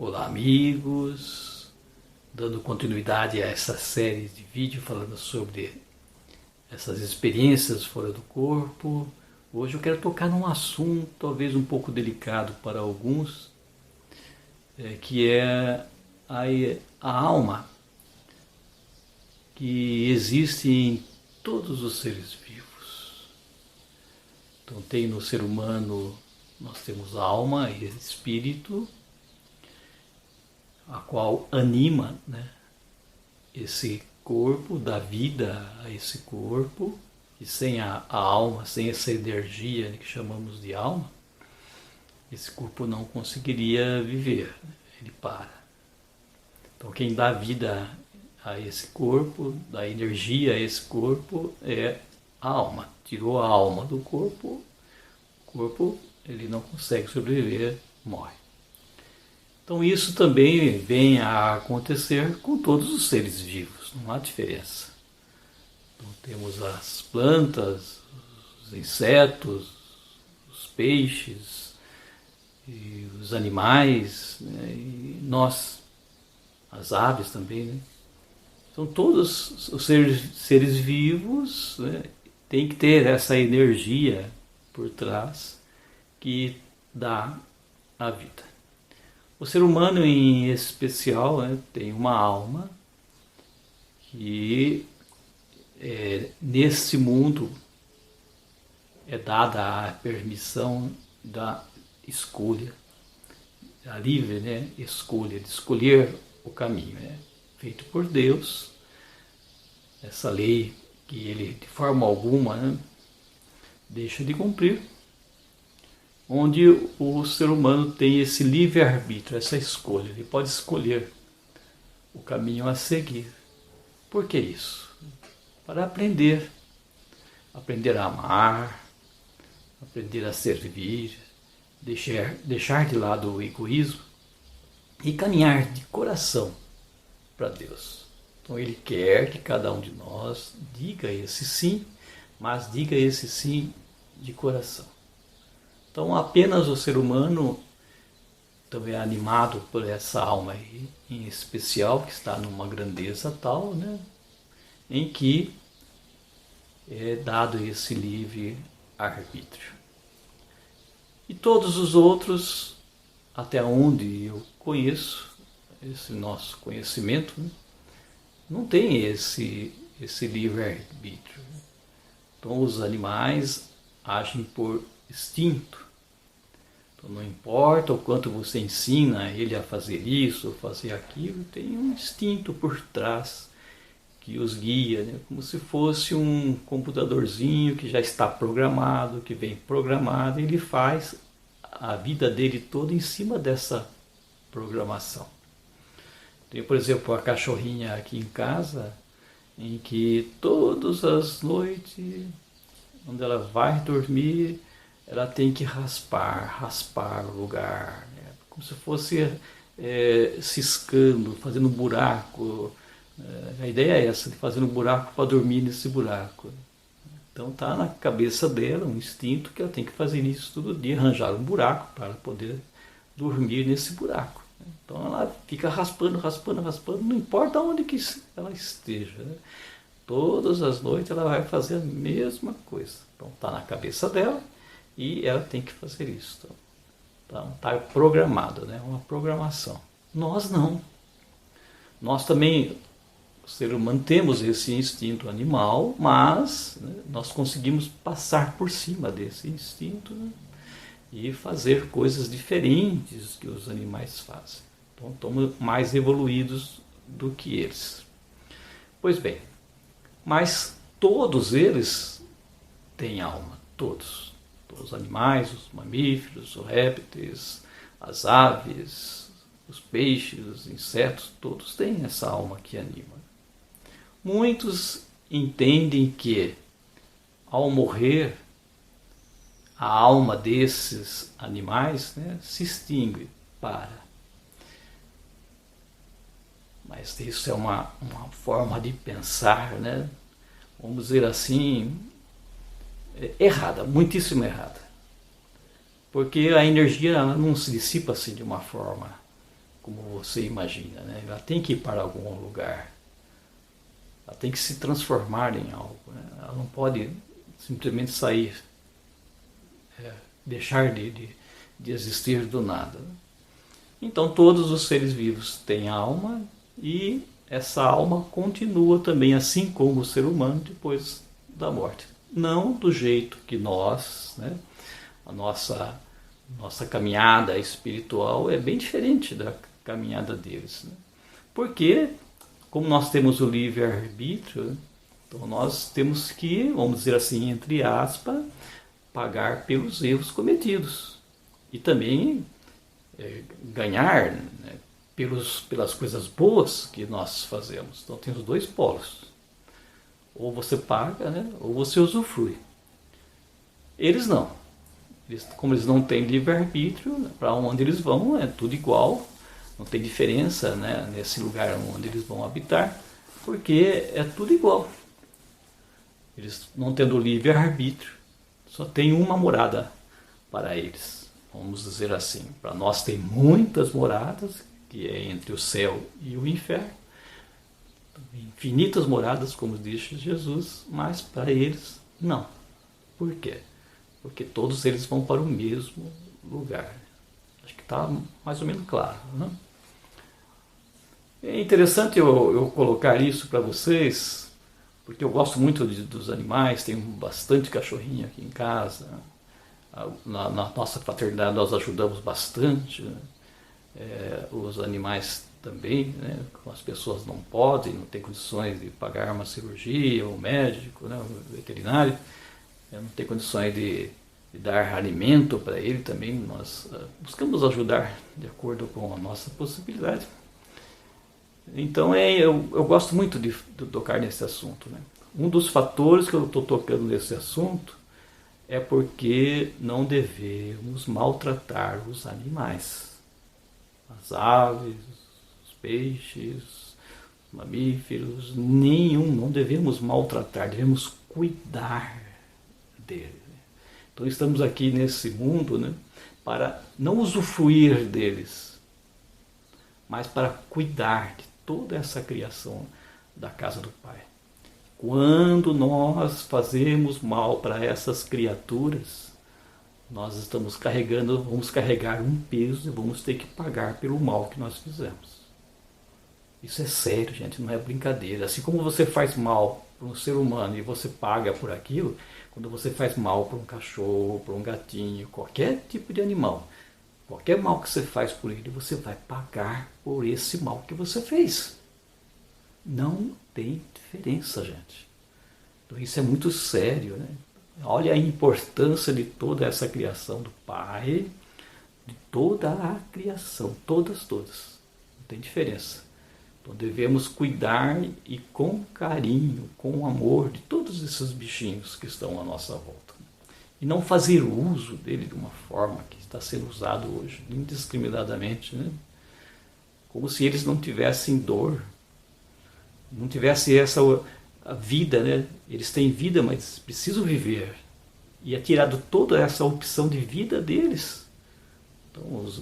Olá, amigos! Dando continuidade a essa série de vídeos falando sobre essas experiências fora do corpo. Hoje eu quero tocar num assunto talvez um pouco delicado para alguns, que é a alma que existe em todos os seres vivos. Então tem no ser humano, nós temos alma e espírito, a qual anima, né, esse corpo, dá vida a esse corpo, e sem a alma, sem essa energia que chamamos de alma, esse corpo não conseguiria viver, ele para. Então quem dá vida a esse corpo, dá energia a esse corpo, é a alma. Tirou a alma do corpo, o corpo ele não consegue sobreviver, morre. Então isso também vem a acontecer com todos os seres vivos, não há diferença. Então temos as plantas, os insetos, os peixes, e os animais, né, e nós, as aves também, né? Então todos os seres vivos, né, têm que ter essa energia por trás que dá a vida. O ser humano em especial, né, tem uma alma que nesse mundo é dada a permissão da escolha, a livre, né, escolha, de escolher o caminho, né, feito por Deus, essa lei que ele de forma alguma, né, deixa de cumprir, onde o ser humano tem esse livre-arbítrio, essa escolha. Ele pode escolher o caminho a seguir. Por que isso? Para aprender a amar, aprender a servir, deixar de lado o egoísmo e caminhar de coração para Deus. Então ele quer que cada um de nós diga esse sim, mas diga esse sim de coração. Então apenas o ser humano também é animado por essa alma aí, em especial, que está numa grandeza tal, né, em que é dado esse livre arbítrio. E todos os outros, até onde eu conheço, esse nosso conhecimento, né, não tem esse livre arbítrio. Então os animais agem por instinto. Então não importa o quanto você ensina ele a fazer isso ou fazer aquilo, tem um instinto por trás que os guia, né? Como se fosse um computadorzinho que já está programado, que vem programado, e ele faz a vida dele toda em cima dessa programação. Tem, por exemplo, a cachorrinha aqui em casa, em que todas as noites, quando ela vai dormir, ela tem que raspar o lugar, né? Como se fosse ciscando, fazendo um buraco. A ideia é essa, de fazer um buraco para dormir nesse buraco. Então está na cabeça dela um instinto que ela tem que fazer isso todo dia, arranjar um buraco para poder dormir nesse buraco. Então ela fica raspando, não importa onde que ela esteja, né? Todas as noites ela vai fazer a mesma coisa. Então está na cabeça dela e ela tem que fazer isso. Então está programado, né? Uma programação. Nós não. Nós também, o ser humano, temos esse instinto animal, mas, né, nós conseguimos passar por cima desse instinto, né, e fazer coisas diferentes que os animais fazem. Então estamos mais evoluídos do que eles. Pois bem, mas todos eles têm alma, todos os animais, os mamíferos, os répteis, as aves, os peixes, os insetos, todos têm essa alma que anima. Muitos entendem que, ao morrer, a alma desses animais, né, se extingue, para. Mas isso é uma forma de pensar, né, vamos dizer assim, errada, muitíssimo errada. Porque a energia não se dissipa assim de uma forma como você imagina, né? Ela tem que ir para algum lugar. Ela tem que se transformar em algo, né? Ela não pode simplesmente sair, deixar de existir do nada. Então todos os seres vivos têm alma e essa alma continua também, assim como o ser humano, depois da morte. Não do jeito que nós, né, a nossa caminhada espiritual é bem diferente da caminhada deles. Né? Porque, como nós temos o livre-arbítrio, então nós temos que, vamos dizer assim, entre aspas, pagar pelos erros cometidos. E também ganhar, né, pelas coisas boas que nós fazemos. Então tem os dois polos. Ou você paga, né, ou você usufrui. Eles não. Como eles não têm livre-arbítrio, né, para onde eles vão é tudo igual. Não tem diferença, né, nesse lugar onde eles vão habitar, porque é tudo igual. Eles não tendo livre-arbítrio, só tem uma morada para eles. Vamos dizer assim, para nós tem muitas moradas, que é entre o céu e o inferno, infinitas moradas, como disse Jesus, mas para eles não. Por quê? Porque todos eles vão para o mesmo lugar. Acho que está mais ou menos claro, né? É interessante eu colocar isso para vocês, porque eu gosto muito dos animais, tenho bastante cachorrinho aqui em casa. Na nossa fraternidade nós ajudamos bastante, né? Os animais também, né? As pessoas não podem, não têm condições de pagar uma cirurgia, um médico, né? Um veterinário, não tem condições de dar alimento para ele também. Nós buscamos ajudar de acordo com a nossa possibilidade. Então eu gosto muito de tocar nesse assunto, né? Um dos fatores que eu estou tocando nesse assunto é porque não devemos maltratar os animais. As aves, os peixes, os mamíferos, não devemos maltratar, devemos cuidar deles. Então estamos aqui nesse mundo, né, para não usufruir deles, mas para cuidar de toda essa criação da casa do Pai. Quando nós fazemos mal para essas criaturas, nós vamos carregar um peso e vamos ter que pagar pelo mal que nós fizemos. Isso é sério, gente, não é brincadeira. Assim como você faz mal para um ser humano e você paga por aquilo, quando você faz mal para um cachorro, para um gatinho, qualquer tipo de animal, qualquer mal que você faz por ele, você vai pagar por esse mal que você fez. Não tem diferença, gente. Então isso é muito sério, né? Olha a importância de toda essa criação do Pai, de toda a criação, todas. Não tem diferença. Então devemos cuidar e com carinho, com amor de todos esses bichinhos que estão à nossa volta. E não fazer uso dele de uma forma que está sendo usado hoje, indiscriminadamente, né? Como se eles não tivessem dor, não tivessem a vida, né? Eles têm vida, mas precisam viver. E é tirado toda essa opção de vida deles. Então os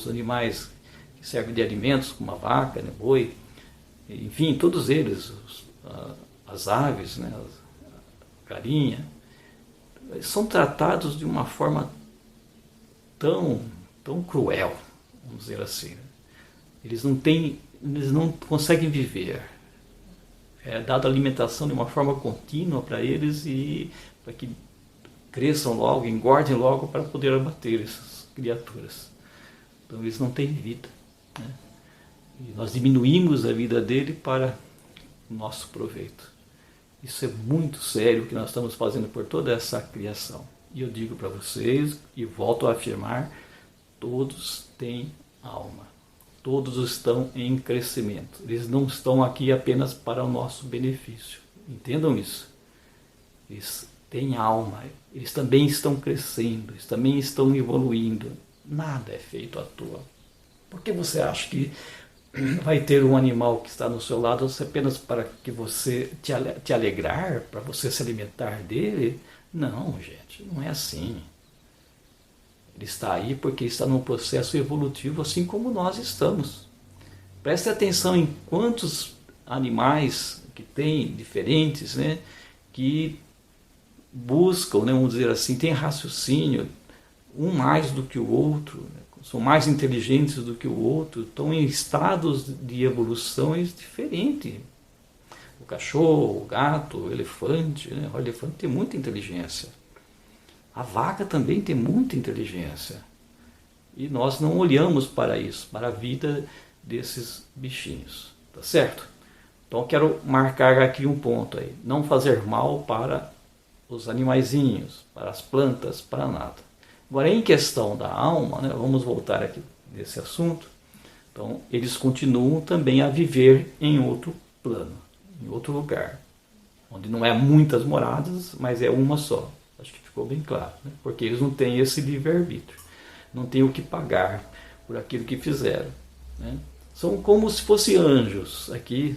animais que servem de alimentos, como a vaca, né, boi, enfim, todos eles, as aves, né, a galinha, são tratados de uma forma tão cruel, vamos dizer assim. Eles não conseguem viver. É dada alimentação de uma forma contínua para eles e para que cresçam logo, engordem logo para poder abater essas criaturas. Então eles não têm vida, né? E nós diminuímos a vida dele para o nosso proveito. Isso é muito sério o que nós estamos fazendo por toda essa criação. E eu digo para vocês, e volto a afirmar, todos têm alma. Todos estão em crescimento. Eles não estão aqui apenas para o nosso benefício. Entendam isso. Eles têm alma. Eles também estão crescendo. Eles também estão evoluindo. Nada é feito à toa. Por que você acha que vai ter um animal que está no seu lado apenas para que você te alegrar, para você se alimentar dele? Não, gente, não é assim. Ele está aí porque está num processo evolutivo, assim como nós estamos. Preste atenção em quantos animais que tem diferentes, né, que buscam, né, vamos dizer assim, tem raciocínio, um mais do que o outro, né, são mais inteligentes do que o outro, estão em estados de evoluções diferentes. O cachorro, o gato, o elefante, né, o elefante tem muita inteligência. A vaca também tem muita inteligência. E nós não olhamos para isso, para a vida desses bichinhos. Tá certo? Então eu quero marcar aqui um ponto aí. Não fazer mal para os animaizinhos, para as plantas, para nada. Agora, em questão da alma, né, vamos voltar aqui nesse assunto. Então, eles continuam também a viver em outro plano, em outro lugar, onde não é muitas moradas, mas é uma só. Acho que ficou bem claro, né? Porque eles não têm esse livre-arbítrio, não têm o que pagar por aquilo que fizeram, né? São como se fossem anjos aqui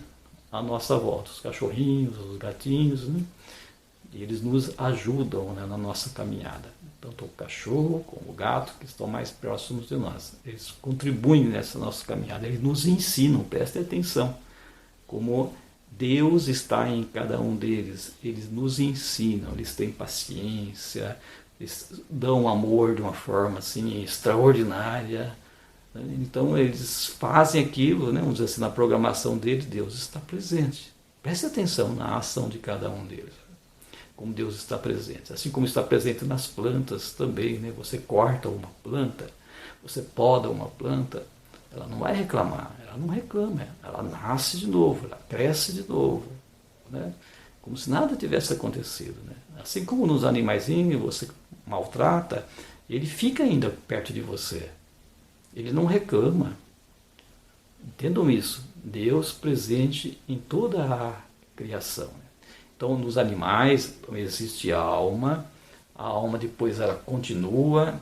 à nossa volta, os cachorrinhos, os gatinhos, né? E eles nos ajudam, né, na nossa caminhada. Tanto o cachorro como o gato, que estão mais próximos de nós. Eles contribuem nessa nossa caminhada, eles nos ensinam, prestem atenção, como Deus está em cada um deles. Eles nos ensinam, eles têm paciência, eles dão amor de uma forma assim extraordinária. Então eles fazem aquilo, né, vamos dizer assim, na programação deles, Deus está presente. Preste atenção na ação de cada um deles, como Deus está presente. Assim como está presente nas plantas também, né? Você corta uma planta, você poda uma planta, ela não vai reclamar, ela não reclama, ela nasce de novo, ela cresce de novo, né? Como se nada tivesse acontecido, né? Assim como nos animaizinhos você maltrata, ele fica ainda perto de você, ele não reclama. Entendam isso, Deus presente em toda a criação. Então, nos animais existe a alma depois ela continua.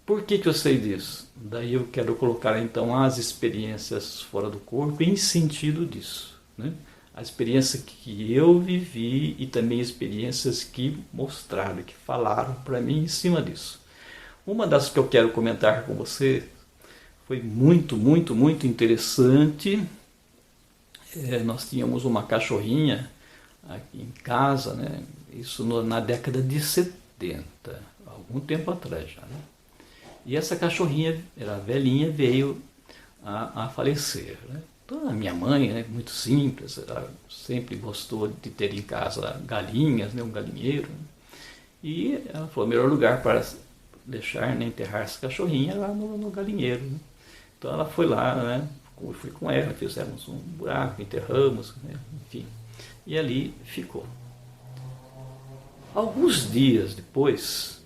Por que eu sei disso? Daí eu quero colocar então as experiências fora do corpo em sentido disso, né? A experiência que eu vivi e também experiências que mostraram, que falaram para mim em cima disso. Uma das que eu quero comentar com você foi muito, muito, muito interessante. Nós tínhamos uma cachorrinha aqui em casa, né? Isso na década de 70, algum tempo atrás já, né? E essa cachorrinha, era velhinha, veio a falecer, né? Então a minha mãe, né, muito simples, ela sempre gostou de ter em casa galinhas, né, um galinheiro, né? E ela falou, o melhor lugar para deixar, né, enterrar essa cachorrinha é lá no galinheiro, né? Então ela foi lá, né? Eu fui com ela, fizemos um buraco, enterramos, né? Enfim. E ali ficou. Alguns dias depois,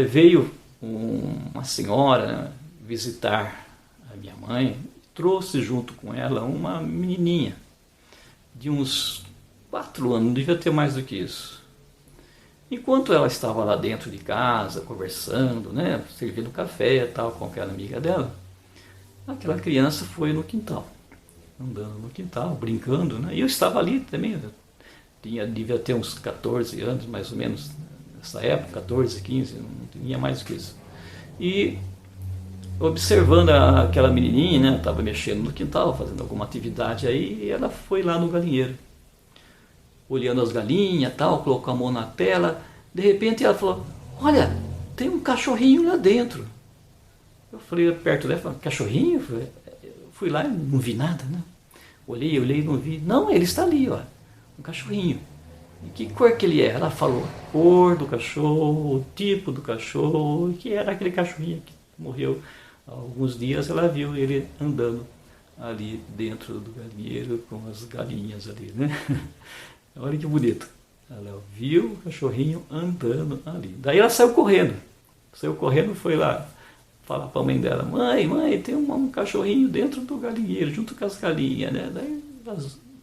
veio uma senhora, né, visitar a minha mãe, trouxe junto com ela uma menininha de uns 4 anos, não devia ter mais do que isso. Enquanto ela estava lá dentro de casa, conversando, né, servindo café e tal, com aquela amiga dela, aquela criança foi no quintal, andando no quintal, brincando, né? E eu estava ali também, devia ter uns 14 anos, mais ou menos, nessa época, 14, 15, não tinha mais do que isso. E observando aquela menininha, né, estava mexendo no quintal, fazendo alguma atividade aí, e ela foi lá no galinheiro, olhando as galinhas, tal, colocou a mão na tela, de repente ela falou, olha, tem um cachorrinho lá dentro. Eu falei perto dela, falei, cachorrinho? Fui lá e não vi nada, né? Olhei e não vi. Não, ele está ali, ó, um cachorrinho. E que cor que ele é? Ela falou a cor do cachorro, o tipo do cachorro, que era aquele cachorrinho que morreu há alguns dias. Ela viu ele andando ali dentro do galinheiro com as galinhas ali, né? Olha que bonito. Ela viu o cachorrinho andando ali. Daí ela saiu correndo, foi lá falar para a mãe dela, mãe, tem um cachorrinho dentro do galinheiro, junto com as galinhas, né? Daí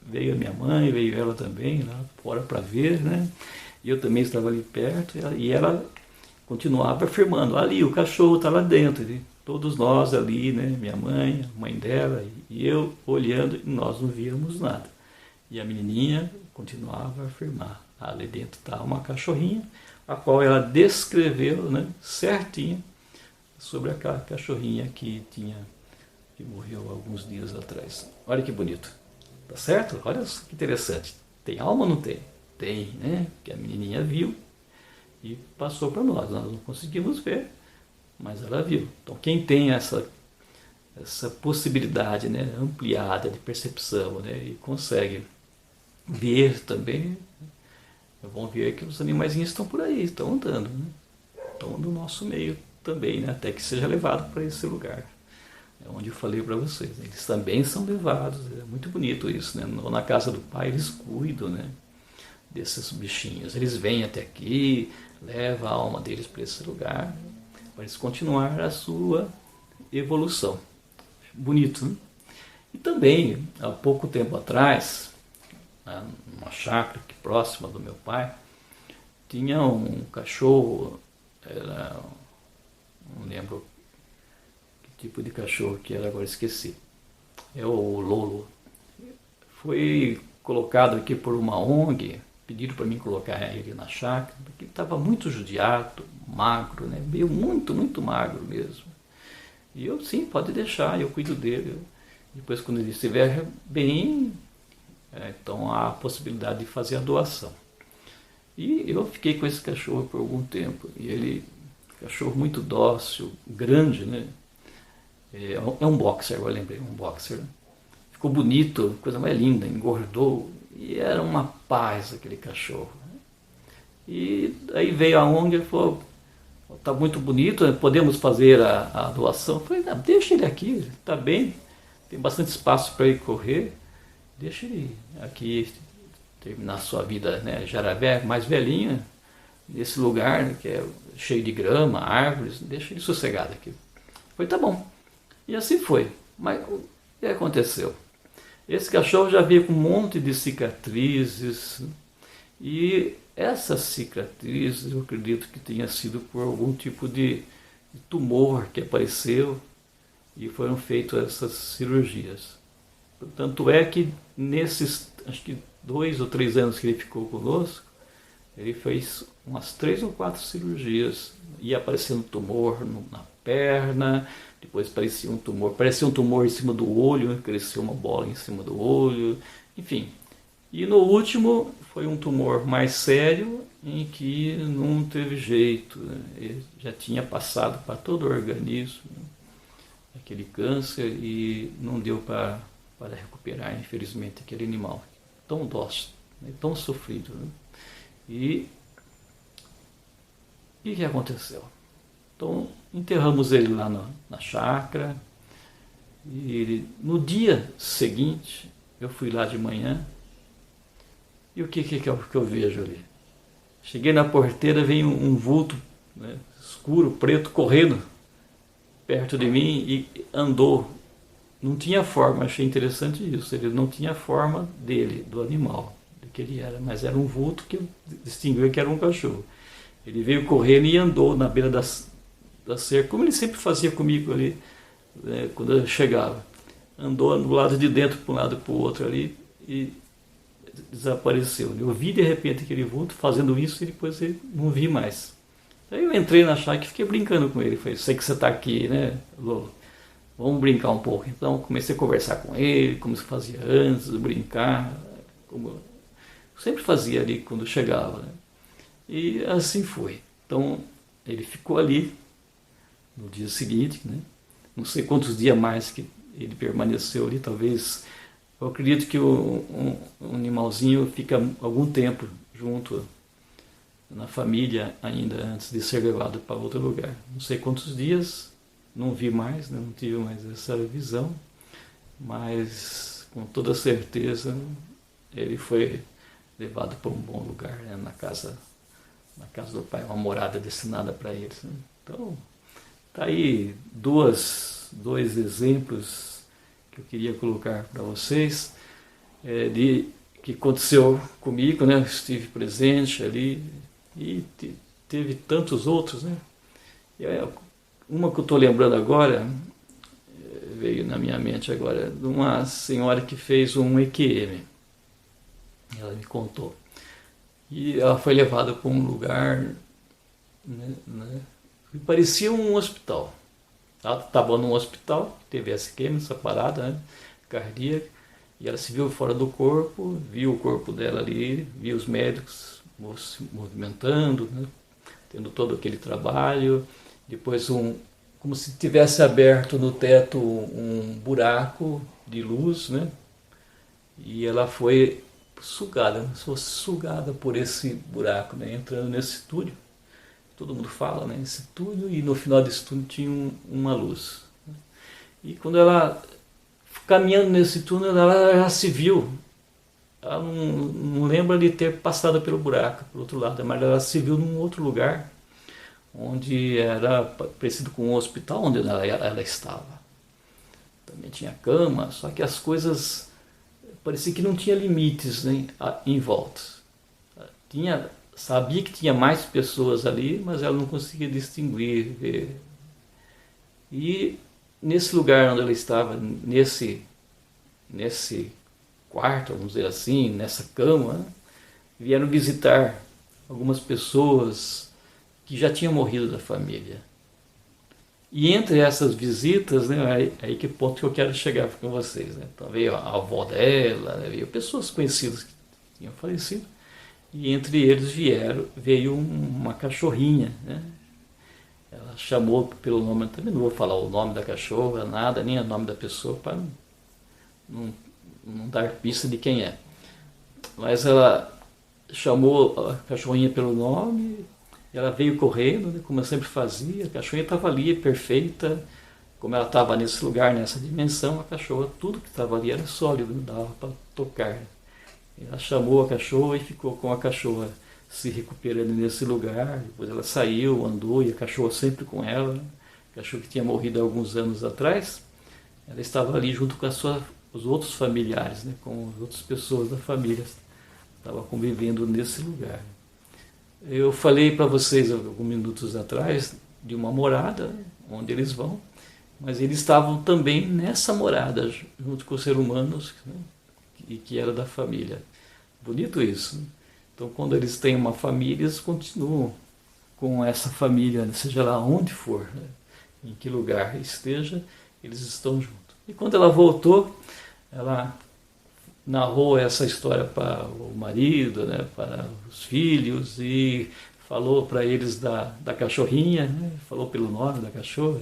veio a minha mãe, veio ela também lá fora para ver, né? E eu também estava ali perto, e ela continuava afirmando, ali o cachorro está lá dentro, e todos nós ali, né? Minha mãe, a mãe dela e eu olhando, e nós não víamos nada. E a menininha continuava a afirmar, ali dentro está uma cachorrinha, a qual ela descreveu, né, certinho sobre aquela cachorrinha que morreu alguns dias atrás. Olha que bonito, tá certo? Olha que interessante. Tem alma ou não tem? Tem, né? Que a menininha viu e passou para nós. Nós não conseguimos ver, mas ela viu. Então quem tem essa possibilidade, né, ampliada de percepção, né, e consegue ver também, vão ver que os animaizinhos estão por aí, estão andando, né? Estão no nosso meio também, né? Até que seja levado para esse lugar. É onde eu falei para vocês. Eles também são levados, é muito bonito isso, né? Na casa do pai eles cuidam, né, desses bichinhos. Eles vêm até aqui, levam a alma deles para esse lugar, para eles continuar a sua evolução. Bonito, né? E também, há pouco tempo atrás, numa chácara aqui próxima do meu pai, tinha um cachorro, não lembro que tipo de cachorro que era, agora esqueci. É o Lolo. Foi colocado aqui por uma ONG, pediram para mim colocar ele na chácara, porque ele estava muito judiado, magro, né? Meio muito magro mesmo. E eu, sim, pode deixar, eu cuido dele. Depois, quando ele estiver bem, então há a possibilidade de fazer a doação. E eu fiquei com esse cachorro por algum tempo. E ele, cachorro muito dócil, grande, né? É um boxer, eu lembrei, um boxer. Ficou bonito, coisa mais linda, engordou. E era uma paz aquele cachorro. E aí veio a ONG e falou: está muito bonito, podemos fazer a doação. Eu falei: não, deixa ele aqui, está bem, tem bastante espaço para ele correr, deixa ele aqui terminar sua vida, né, já era mais velhinho, nesse lugar, né, que é cheio de grama, árvores, deixa ele sossegado aqui. Eu falei: tá bom. E assim foi. Mas o que aconteceu? Esse cachorro já veio com um monte de cicatrizes, e essas cicatrizes eu acredito que tenha sido por algum tipo de tumor que apareceu e foram feitas essas cirurgias. Tanto é que nesses, acho que 2 ou 3 anos que ele ficou conosco, ele fez umas 3 ou 4 cirurgias. Ia aparecendo tumor na perna, depois parecia um tumor em cima do olho, cresceu uma bola em cima do olho, enfim. E no último foi um tumor mais sério, em que não teve jeito, né? Ele já tinha passado para todo o organismo, né, aquele câncer, e não deu para recuperar, infelizmente, aquele animal tão dócil, né, tão sofrido, né? E o que aconteceu? Então enterramos ele lá na chácara, e no dia seguinte eu fui lá de manhã. E o que eu vejo ali? Cheguei na porteira, veio um vulto, né, escuro, preto, correndo perto de mim e andou. Não tinha forma, achei interessante isso. Ele não tinha a forma dele, do animal, do que ele era, mas era um vulto que eu distingui que era um cachorro. Ele veio correndo e andou na beira da cerca, como ele sempre fazia comigo ali, né, quando eu chegava. Andou do lado de dentro, para um lado e para o outro ali, e desapareceu. Eu vi de repente aquele vulto fazendo isso e depois eu não vi mais. Aí eu entrei na chácara e fiquei brincando com ele. Falei: sei que você está aqui, né, Lolo? Vamos brincar um pouco. Então comecei a conversar com ele, como se fazia antes, brincar, como eu sempre fazia ali quando chegava, né? E assim foi. Então ele ficou ali no dia seguinte, né? Não sei quantos dias mais que ele permaneceu ali, talvez. Eu acredito que um animalzinho fica algum tempo junto na família ainda antes de ser levado para outro lugar. Não sei quantos dias, não vi mais, né? Não tive mais essa visão, mas com toda certeza ele foi levado para um bom lugar, né? na casa do pai, uma morada destinada para eles, né? Então, tá aí dois exemplos que eu queria colocar para vocês, de que aconteceu comigo, né? Eu estive presente ali e teve tantos outros, né? Uma que eu estou lembrando agora, veio na minha mente agora, de uma senhora que fez um EQM. Ela me contou. E ela foi levada para um lugar né? E parecia um hospital. Ela estava num hospital, teve essa queima, essa parada, né, cardíaca, e ela se viu fora do corpo, viu o corpo dela ali, viu os médicos se movimentando, né, tendo todo aquele trabalho. Depois, como se tivesse aberto no teto um buraco de luz, né, e ela foi sugada, como se fosse sugada por esse buraco, né, entrando nesse túnel. Todo mundo fala, né, esse túnel, e no final desse túnel tinha uma luz. E quando ela, caminhando nesse túnel, ela já se viu. Ela não lembra de ter passado pelo buraco, pelo outro lado, mas ela se viu num outro lugar, onde era parecido com um hospital onde ela estava. Também tinha cama, só que as coisas parecia que não tinha limites, né, em volta. Sabia que tinha mais pessoas ali, mas ela não conseguia distinguir, ver. E nesse lugar onde ela estava, nesse quarto, vamos dizer assim, nessa cama, né, vieram visitar algumas pessoas que já tinham morrido da família. E entre essas visitas, né, aí que ponto que eu quero chegar com vocês, né? Então veio a avó dela, né, veio pessoas conhecidas que tinham falecido, e entre eles veio uma cachorrinha, né? Ela chamou pelo nome, também não vou falar o nome da cachorra, nada, nem o nome da pessoa, para não dar pista de quem é. Mas ela chamou a cachorrinha pelo nome, ela veio correndo, né, como eu sempre fazia. A cachorrinha estava ali, perfeita, como ela estava nesse lugar, nessa dimensão. A cachorra, tudo que estava ali era sólido, não dava para tocar. Ela chamou a cachorra e ficou com a cachorra se recuperando nesse lugar. Depois ela saiu, andou, e a cachorra sempre com ela, né? A cachorra que tinha morrido há alguns anos atrás, ela estava ali junto com os outros familiares, né, com as outras pessoas da família. Estava convivendo nesse lugar. Eu falei para vocês alguns minutos atrás de uma morada onde eles vão, mas eles estavam também nessa morada, junto com os seres humanos, né, e que era da família. Bonito isso, né? Então, quando eles têm uma família, eles continuam com essa família, né, seja lá onde for, né, em que lugar esteja, eles estão juntos. E quando ela voltou, ela narrou essa história para o marido, né, para os filhos, e falou para eles da cachorrinha, né, falou pelo nome da cachorra.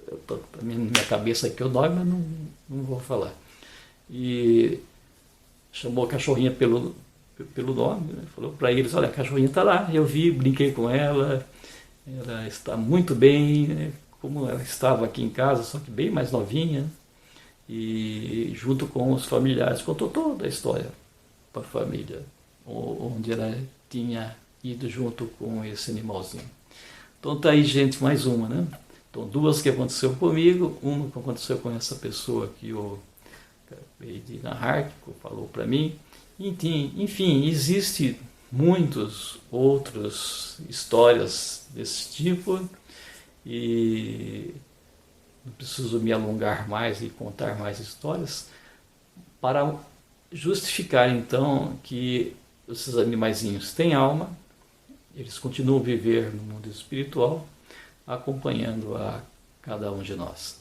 Eu estou na minha cabeça aqui o nome, mas não vou falar. E chamou a cachorrinha pelo nome, né, falou para eles: olha, a cachorrinha está lá, eu vi, brinquei com ela está muito bem, né, como ela estava aqui em casa, só que bem mais novinha. E junto com os familiares, contou toda a história para a família, onde ela tinha ido junto com esse animalzinho. Então tá aí, gente, mais uma, né? Então, duas que aconteceu comigo, uma que aconteceu com essa pessoa que eu acabei de narrar, que falou para mim. Enfim, existe muitas outras histórias desse tipo, e não preciso me alongar mais e contar mais histórias para justificar então que esses animaizinhos têm alma, eles continuam a viver no mundo espiritual, acompanhando a cada um de nós.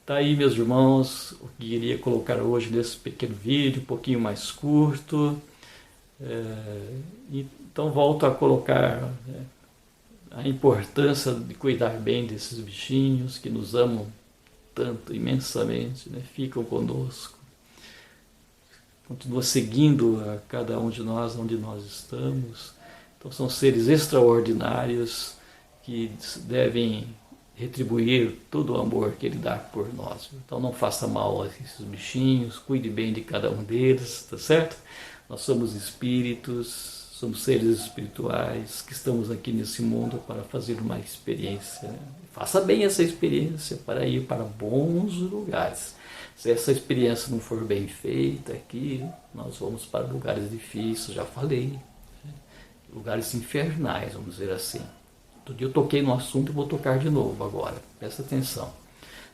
Tá aí, meus irmãos, o que queria colocar hoje nesse pequeno vídeo, um pouquinho mais curto. Então volto a colocar, né, a importância de cuidar bem desses bichinhos que nos amam tanto, imensamente, né? Ficam conosco, continuam seguindo a cada um de nós onde nós estamos. Então são seres extraordinários que devem retribuir todo o amor que ele dá por nós. Então não faça mal a esses bichinhos, cuide bem de cada um deles, tá certo? Nós somos espíritos, somos seres espirituais que estamos aqui nesse mundo para fazer uma experiência. Faça bem essa experiência para ir para bons lugares. Se essa experiência não for bem feita aqui, nós vamos para lugares difíceis, já falei. Lugares infernais, vamos dizer assim. Outro dia eu toquei no assunto e vou tocar de novo agora. Presta atenção.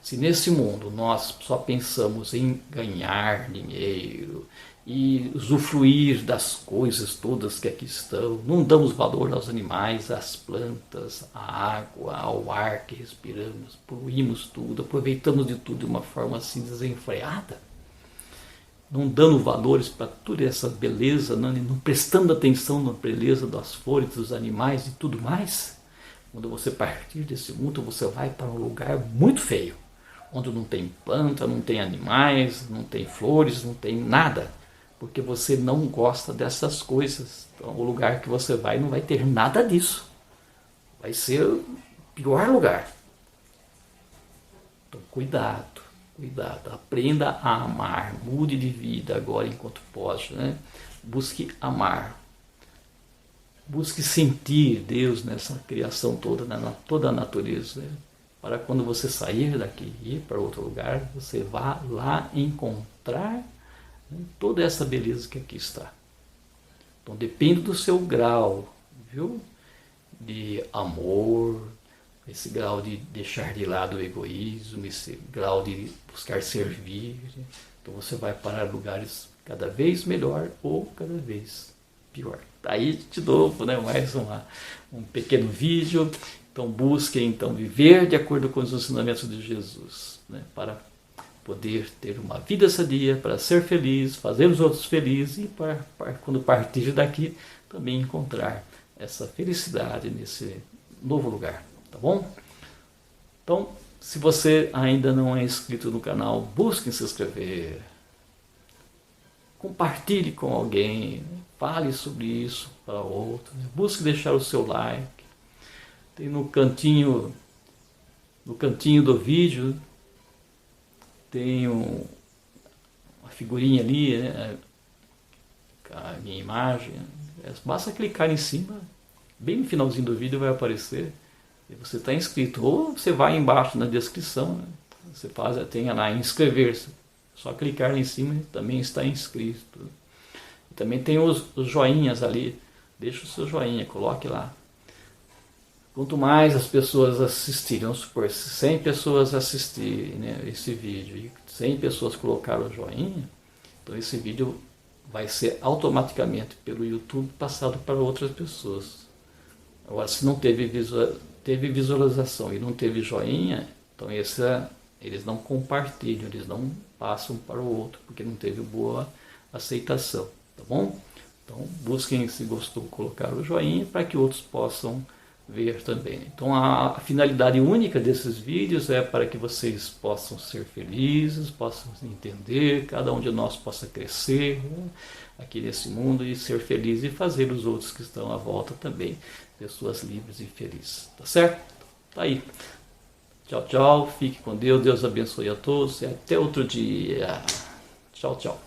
Se nesse mundo nós só pensamos em ganhar dinheiro e usufruir das coisas todas que aqui estão, não damos valor aos animais, às plantas, à água, ao ar que respiramos, poluímos tudo, aproveitamos de tudo de uma forma assim desenfreada, não dando valores para toda essa beleza, não prestando atenção na beleza das flores, dos animais e tudo mais, quando você partir desse mundo, você vai para um lugar muito feio, onde não tem planta, não tem animais, não tem flores, não tem nada, porque você não gosta dessas coisas. Então, o lugar que você vai não vai ter nada disso. Vai ser o pior lugar. Então, cuidado, cuidado. Aprenda a amar. Mude de vida agora enquanto pode, né? Busque amar. Busque sentir Deus nessa criação toda, toda a natureza, né? Para quando você sair daqui e ir para outro lugar, você vá lá encontrar toda essa beleza que aqui está. Então depende do seu grau, viu? De amor, esse grau de deixar de lado o egoísmo, esse grau de buscar servir. Então você vai para lugares cada vez melhor ou cada vez pior. Aí de novo, né, mais um pequeno vídeo. Então busquem então viver de acordo com os ensinamentos de Jesus, né, para poder ter uma vida sadia, para ser feliz, fazer os outros felizes e para quando partir daqui também encontrar essa felicidade nesse novo lugar, tá bom? Então, se você ainda não é inscrito no canal, busque se inscrever, compartilhe com alguém, fale sobre isso para outros, busque deixar o seu like, tem no cantinho do vídeo, tem uma figurinha ali, né, a minha imagem, basta clicar em cima, bem no finalzinho do vídeo vai aparecer, e você está inscrito, ou você vai embaixo na descrição, né, você tem lá inscrever-se, só clicar lá em cima e também está inscrito. E também tem os joinhas ali, deixa o seu joinha, coloque lá. Quanto mais as pessoas assistirem, vamos supor, se 100 pessoas assistirem, né, esse vídeo e 100 pessoas colocaram o joinha, então esse vídeo vai ser automaticamente pelo YouTube passado para outras pessoas. Agora, se não teve visualização e não teve joinha, então eles não compartilham, eles não passam para o outro, porque não teve boa aceitação, tá bom? Então busquem, se gostou, colocar o joinha para que outros possam ver também. Então a finalidade única desses vídeos é para que vocês possam ser felizes, possam entender, cada um de nós possa crescer, né, aqui nesse mundo e ser feliz e fazer os outros que estão à volta também pessoas livres e felizes, tá certo? Tá aí. Tchau, tchau, fique com Deus, Deus abençoe a todos e até outro dia. Tchau, tchau.